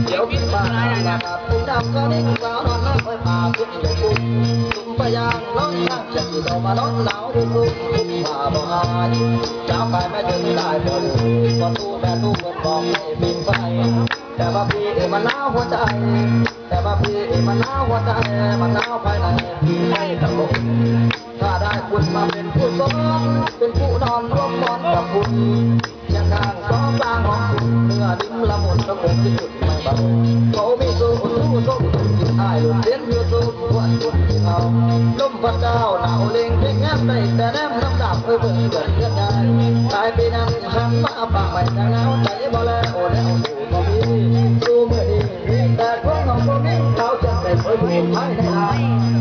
เดี๋ยวกินมาคุณดำก็นิ่งสาวน้อยคอยพาคุณอยู่คุณสุ่มไปยางน้องนั่งจะอยู่ต่อมาน้องหนาวอยู่คุณมาบ่หายจะไปไม่ถึงได้บ่ดูประตูแม่ตู้เปิดบอกให้บินไปแต่ว่าพี่มันหนาวหัวใจแต่ว่าพี่มันหนาวหัวใจมันหนาวภายในพี่ไม่ตะลงถ้าได้คุณมาเป็นผู้สอนเป็นผู้นอนร่วมนอนกับคุณยังทางสองกลางของคุณเมื่อดิ้มละมุนก็คงจะหยุดไม่เบาเขาไม่สู้รู้สู้กินอ้ายหลุดเลี้ยนอยู่สู้วันวันที่เขาลมพัดเจ้าหนาวเล็งเพ่งแง้มได้แต่แนมน้ำดาบเบิ่งเกิดเกิดใหญ่ตายไปนั้นฉันมาปากไปแต่เงาใจบ่แล้วโอ้แล้วอยู่บ่มีสู้เมื่อดีแต่พวกเราบ่มีเขาจะเป็นคนผู้ไม่ได้อาย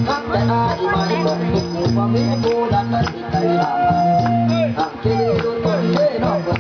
ทั้งแต่อายไม่บอกทุกผู้บ่มีผู้ดันได้ใจดำทางที่ดีโดนคนเล่นอกผู้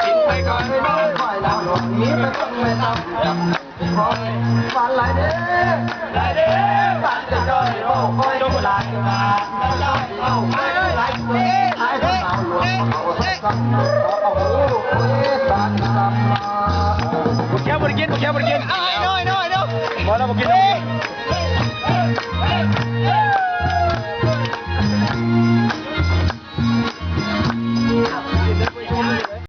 กินไปก่อนไม่ต้องคอยเราหลงนี้ไม่ต้องไม่ต้องคอยฝันหลายเด้หลายเด้ฝันจะจอยโอ้คอยจงหลายมาจอยโอ้คอยหลายเด้หายทั้งเราหลวงเขาสักโอ้โหฝันกำมาบุกแค่บริกินบุกแค่บริกินน้อยน้อยน้อยน้อยมาแล้วบุกกิน